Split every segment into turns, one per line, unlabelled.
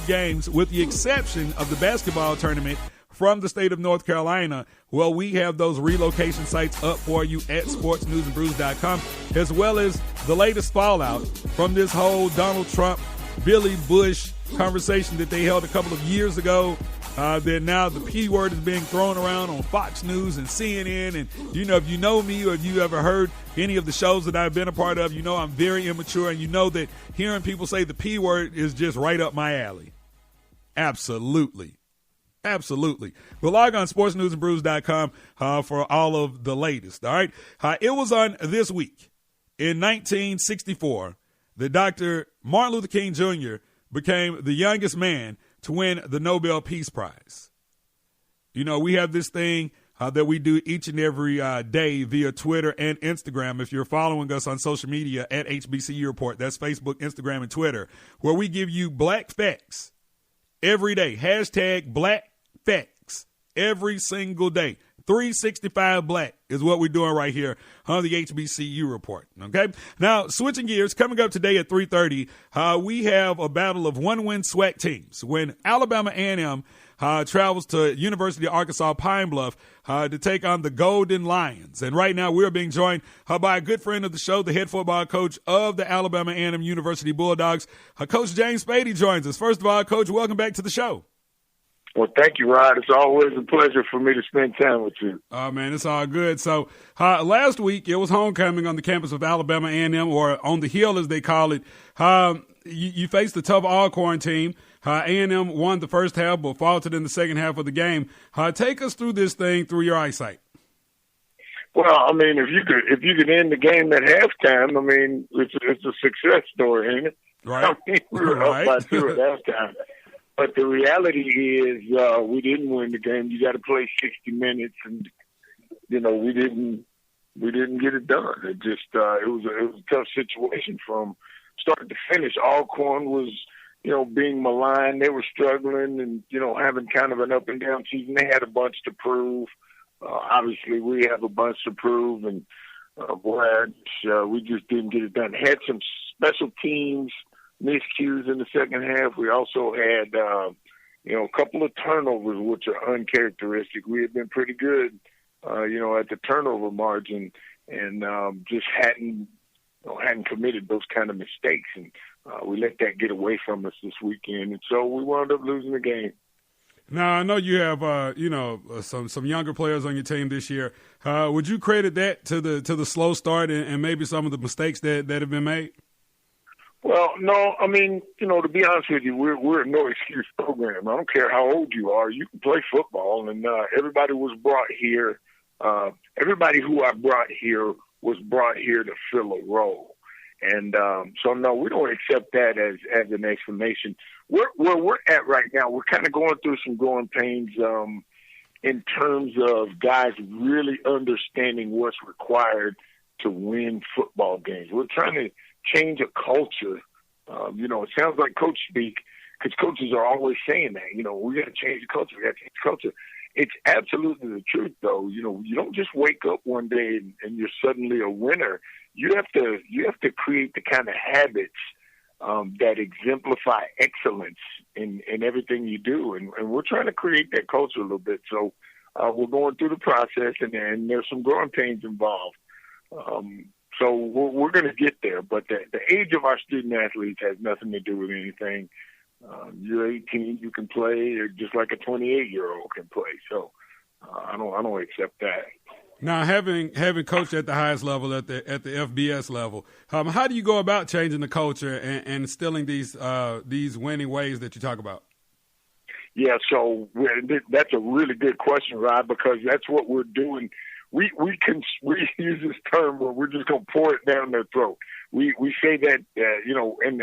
games, with the exception of the basketball tournament from the state of North Carolina. Well, we have those relocation sites up for you at sportsnewsandbrews.com, as well as the latest fallout from this whole Donald Trump, Billy Bush conversation that they held a couple of years ago. That now the P word is being thrown around on Fox News and CNN. And, if you know me or if you ever heard any of the shows that I've been a part of, I'm very immature. And you know that hearing people say the P word is just right up my alley. Absolutely. Absolutely. Well, log on sportsnewsandbrews.com for all of the latest. All right. It was on this week in 1964 that Dr. Martin Luther King Jr. became the youngest man to win the Nobel Peace Prize. We have this thing that we do each and every day via Twitter and Instagram. If you're following us on social media at HBCU Report, that's Facebook, Instagram, and Twitter, where we give you black facts every day. Hashtag black facts every single day. 365 black is what we're doing right here on the HBCU Report. Okay. Now, switching gears, coming up today at 3:30, we have a battle of one-win SWAC teams when Alabama A&M travels to University of Arkansas Pine Bluff to take on the Golden Lions. And right now we're being joined by a good friend of the show, the head football coach of the Alabama A&M University Bulldogs. Coach James Spady joins us. First of all, Coach, welcome back to the show.
Well, thank you, Rod. It's always a pleasure for me to spend time with you.
Oh, man, it's all good. So last week it was homecoming on the campus of Alabama A&M, or on the Hill as they call it. You faced the tough Alcorn team. A&M won the first half but faltered in the second half of the game. Take us through this thing through your eyesight.
Well, I mean, if you could end the game at halftime, I mean, it's a success story, ain't it?
Right.
I mean, we were up by 2 at halftime. But the reality is, we didn't win the game. You got to play 60 minutes, and we didn't get it done. It just it was a tough situation from start to finish. Alcorn was being maligned. They were struggling, and having kind of an up and down season. They had a bunch to prove. Obviously, we have a bunch to prove, and we just didn't get it done. Had some special teams miscues in the second half. We also had, a couple of turnovers, which are uncharacteristic. We had been pretty good, at the turnover margin, and just hadn't committed those kind of mistakes. And we let that get away from us this weekend, and so we wound up losing the game.
Now, I know you have, some younger players on your team this year. Would you credit that to the slow start and maybe some of the mistakes that have been made?
Well, no, I mean, to be honest with you, we're a no excuse program. I don't care how old you are. You can play football, and everybody was brought here. Everybody who I brought here was brought here to fill a role. And so, no, we don't accept that as an explanation. Where we're at right now, we're kind of going through some growing pains in terms of guys really understanding what's required to win football games. We're trying to change a culture. It sounds like coach speak, because coaches are always saying that, we got to change the culture. We got to change the culture. It's absolutely the truth, though. You don't just wake up one day and you're suddenly a winner. You have to create the kind of habits that exemplify excellence in everything you do, and we're trying to create that culture a little bit. So we're going through the process, and there's some growing pains involved. So we're going to get there, but the age of our student athletes has nothing to do with anything. You're 18, you can play just like a 28-year-old can play. So I don't accept that.
Now, having coached at the highest level, at the FBS level, how do you go about changing the culture and instilling these winning ways that you talk about?
Yeah, so that's a really good question, Rod, because that's what we're doing. We use this term where we're just going to pour it down their throat. We say that, in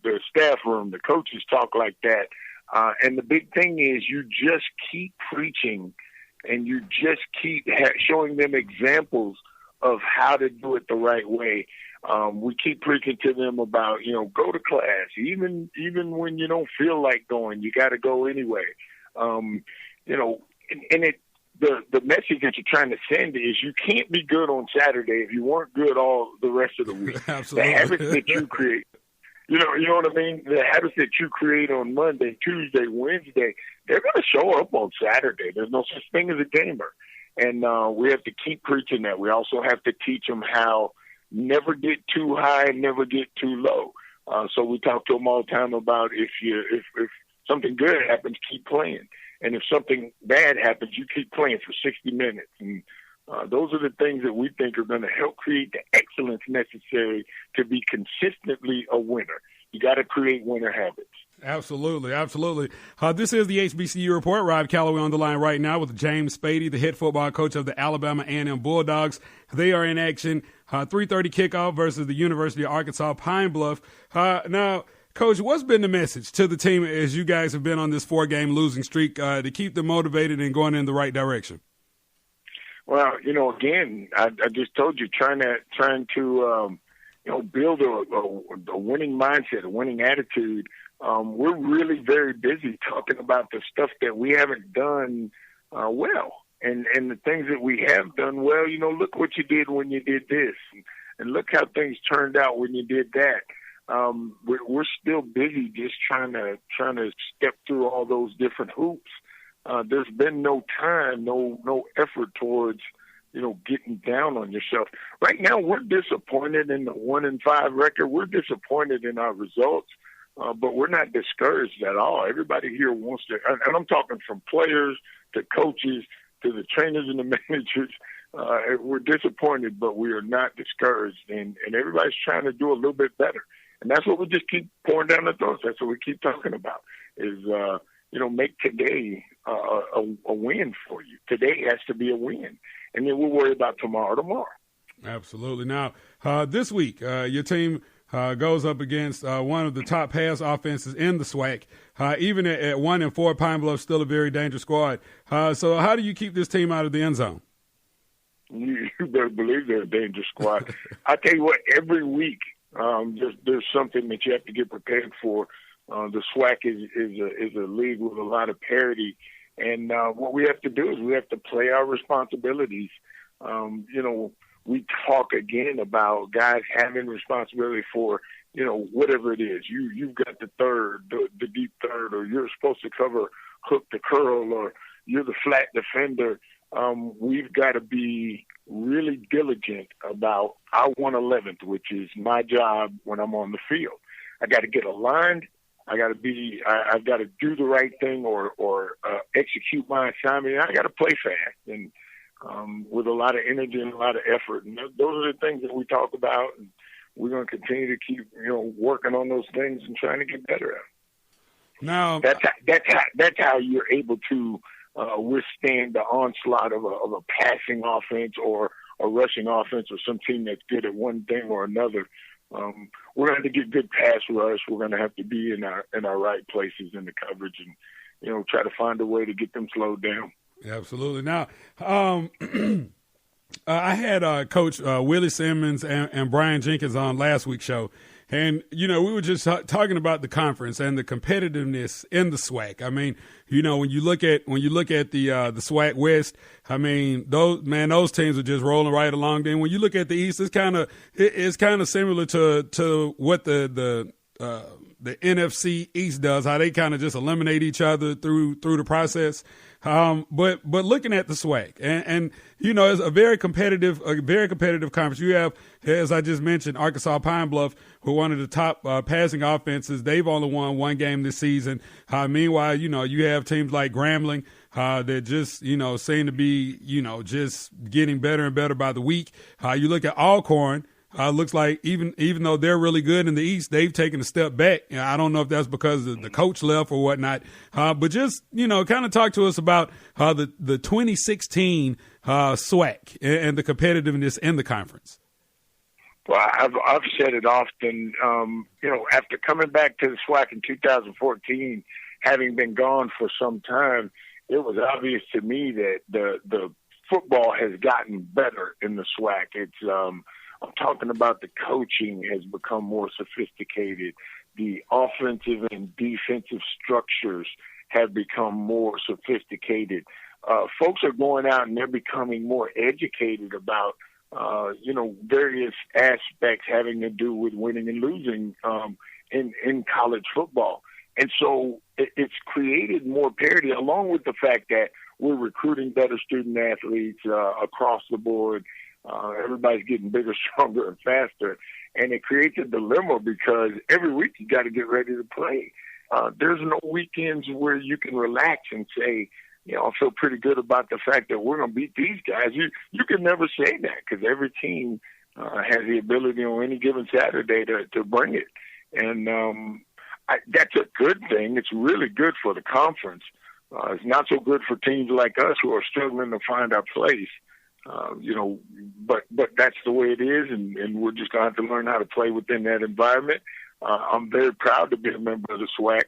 the staff room, the coaches talk like that. And the big thing is you just keep preaching and you just keep showing them examples of how to do it the right way. We keep preaching to them about, go to class. Even when you don't feel like going, you got to go anyway. The message that you're trying to send is you can't be good on Saturday if you weren't good all the rest of the week.
Absolutely.
The habits that you create. You know what I mean? The habits that you create on Monday, Tuesday, Wednesday, they're going to show up on Saturday. There's no such thing as a gamer. And we have to keep preaching that. We also have to teach them how never get too high, never get too low. So we talk to them all the time about if something good happens, keep playing. And if something bad happens, you keep playing for 60 minutes. And those are the things that we think are going to help create the excellence necessary to be consistently a winner. You got to create winner habits.
Absolutely, absolutely. This is the HBCU Report. Rob Calloway on the line right now with James Spady, the head football coach of the Alabama A&M Bulldogs. They are in action, 3:30 kickoff versus the University of Arkansas Pine Bluff. Now, Coach, what's been the message to the team as you guys have been on this 4-game losing streak to keep them motivated and going in the right direction?
Well, again, I just told you, trying to build a winning mindset, a winning attitude. We're really very busy talking about the stuff that we haven't done well. And the things that we have done well, look what you did when you did this. And look how things turned out when you did that. We're still busy just trying to step through all those different hoops. There's been no time, no effort towards, getting down on yourself. Right now, we're disappointed in the 1-5 record. We're disappointed in our results, but we're not discouraged at all. Everybody here wants to, and I'm talking from players to coaches to the trainers and the managers. We're disappointed, but we are not discouraged, and everybody's trying to do a little bit better. And that's what we just keep pouring down the throats. That's what we keep talking about is, make today a win for you. Today has to be a win. And then we'll worry about tomorrow.
Absolutely. Now, this week, your team goes up against one of the top pass offenses in the SWAC. Even at 1-4, Pine Bluff still a very dangerous squad. So how do you keep this team out of the end zone?
You better believe they're a dangerous squad. I tell you what, every week there's something that you have to get prepared for. The SWAC is a league with a lot of parity. And what we have to do is we have to play our responsibilities. We talk again about guys having responsibility for, whatever it is. You've got the third, the deep third, or you're supposed to cover hook the curl, or you're the flat defender. We've got to be really diligent about our 111th, which is my job when I'm on the field. I got to get aligned. I've got to do the right thing or execute my assignment. I got to play fast and with a lot of energy and a lot of effort. And those are the things that we talk about, and we're going to continue to keep working on those things and trying to get better at them.
Now,
that's how you're able to withstand the onslaught of a passing offense or a rushing offense or some team that's good at one thing or another. We're going to have to get good pass rush. We're going to have to be in our right places in the coverage and, try to find a way to get them slowed down.
Absolutely. Now, I had Coach Willie Simmons and Brian Jenkins on last week's show. And, we were just talking about the conference and the competitiveness in the SWAC. I mean, when you look at the SWAC West, I mean, those teams are just rolling right along. Then when you look at the East, it's kind of similar to what the NFC East does, how they kind of just eliminate each other through the process. But looking at the SWAC and it's a very competitive conference. You have, as I just mentioned, Arkansas Pine Bluff, who are one of the top passing offenses. They've only won one game this season. Meanwhile, you have teams like Grambling that just, seem to be, just getting better and better by the week. You look at Alcorn. Looks like even though they're really good in the East, they've taken a step back. I don't know if that's because the coach left or whatnot. But just, kind of talk to us about the 2016 SWAC and the competitiveness in the conference.
Well, I've said it often. After coming back to the SWAC in 2014, having been gone for some time, it was obvious to me that the football has gotten better in the SWAC. It's I'm talking about the coaching has become more sophisticated. The offensive and defensive structures have become more sophisticated. Folks are going out and they're becoming more educated about, various aspects having to do with winning and losing. in college football. And so it's created more parity, along with the fact that we're recruiting better student athletes across the board. Everybody's getting bigger, stronger, and faster. And it creates a dilemma because every week you got to get ready to play. There's no weekends where you can relax and say, I feel pretty good about the fact that we're going to beat these guys. You can never say that because every team has the ability on any given Saturday to bring it. And that's a good thing. It's really good for the conference. It's not so good for teams like us who are struggling to find our place. But that's the way it is, and we're just going to have to learn how to play within that environment. I'm very proud to be a member of the SWAC,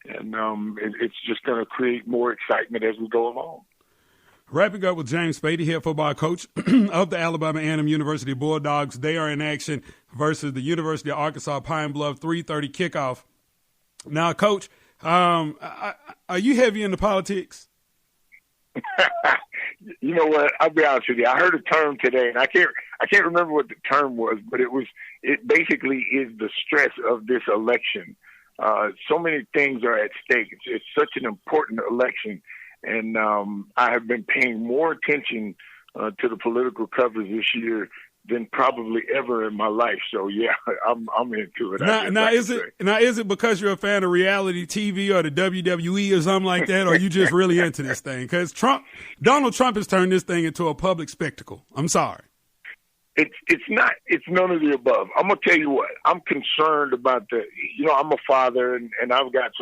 and it's just going to create more excitement as we go along.
Wrapping up with James Spady, head football coach of the Alabama A&M University Bulldogs. They are in action versus the University of Arkansas Pine Bluff, 3:30 kickoff. Now, Coach, are you heavy into politics?
You know what? I'll be honest with you. I heard a term today, and I can't remember what the term was, but it basically is the stress of this election. So many things are at stake. It's such an important election, and I have been paying more attention to the political coverage this year than probably ever in my life. So yeah, I'm into it.
Now is it because you're a fan of reality TV or the WWE or something like that, or are you just really into this thing? Because Donald Trump has turned this thing into a public spectacle. I'm sorry.
It's not. It's none of the above. I'm gonna tell you what. I'm concerned about I'm a father, and I've got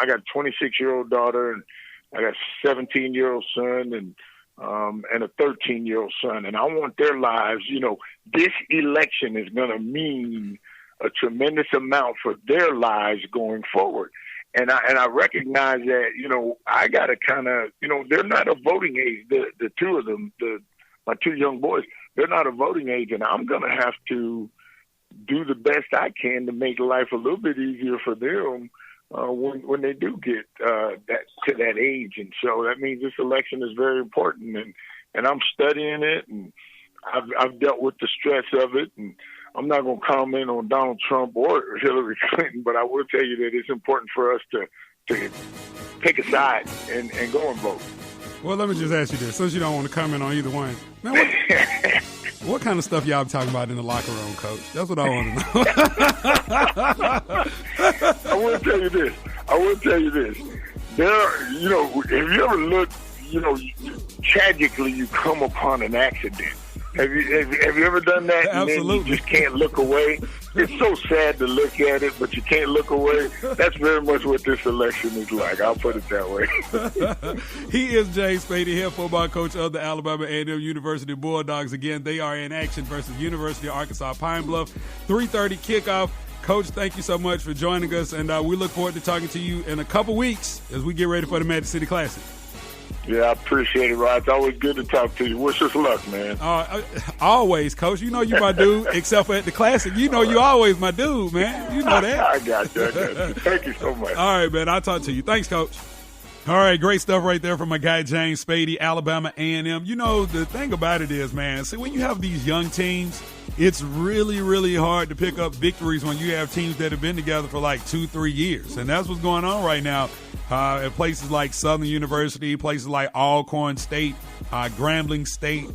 I got a 26-year-old daughter, and I got a 17-year-old son, and a 13-year-old son, and I want their lives. This election is going to mean a tremendous amount for their lives going forward. And I recognize that, I got to kind of, they're not a voting age. The two of them, my two young boys, they're not a voting age, and I'm going to have to do the best I can to make life a little bit easier for them when they do get to that age. And so that means this election is very important, and I'm studying it, and I've dealt with the stress of it, and I'm not going to comment on Donald Trump or Hillary Clinton, but I will tell you that it's important for us to take a side and go and vote.
Well, let me just ask you this, since you don't want to comment on either one. Man, what kind of stuff y'all be talking about in the locker room, Coach? That's what I want to know.
I will tell you this. Have you ever looked, tragically you come upon an accident. Have you ever done that?
Absolutely.
And then you just can't look away. It's so sad to look at it, but you can't look away. That's very much what this election is like. I'll put it that way.
He is James Spady, head football coach of the Alabama A&M University Bulldogs. Again, they are in action versus University of Arkansas Pine Bluff, 3:30 kickoff. Coach, thank you so much for joining us, and we look forward to talking to you in a couple weeks as we get ready for the Magic City Classic.
Yeah, I appreciate it, Rod. It's always good to talk to you. Wish us luck, man.
Always, Coach. You know you my dude, except for at the Classic. You always my dude, man. You know that.
I got you. Thank you so much.
All right, man. I'll talk to you. Thanks, Coach. All right, great stuff right there from my guy James Spady, Alabama A&M. The thing about it is, man, see, when you have these young teams, it's really, really hard to pick up victories when you have teams that have been together for like 2-3 years. And that's what's going on right now at places like Southern University, places like Alcorn State, Grambling State,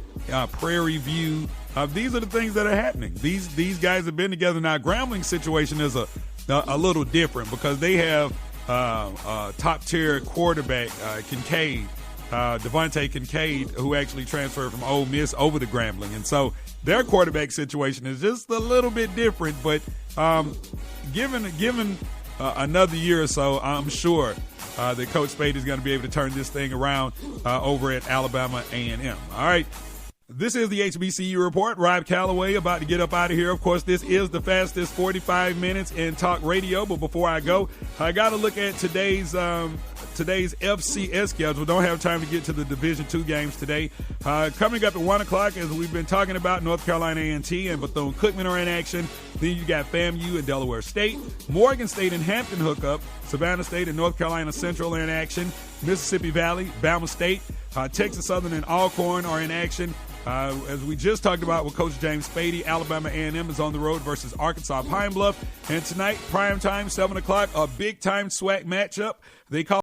Prairie View. These are the things that are happening. These guys have been together. Now, Grambling's situation is a little different because they have top-tier quarterback Kincaid, Devontae Kincaid, who actually transferred from Ole Miss over to Grambling. And so their quarterback situation is just a little bit different. But given another year or so, I'm sure that Coach Spade is going to be able to turn this thing around over at Alabama A&M. All right. This is the HBCU Report. Rob Calloway about to get up out of here. Of course, this is the fastest 45 minutes in talk radio. But before I go, I got to look at today's FCS schedule. Don't have time to get to the Division II games today. Coming up at 1 o'clock, as we've been talking about, North Carolina A&T and Bethune-Cookman are in action. Then you got FAMU and Delaware State. Morgan State and Hampton hook up. Savannah State and North Carolina Central are in action. Mississippi Valley, Bama State, Texas Southern and Alcorn are in action. As we just talked about with Coach James Spady, Alabama A&M is on the road versus Arkansas Pine Bluff. And tonight, prime time, 7 o'clock, a big-time SWAC matchup. They call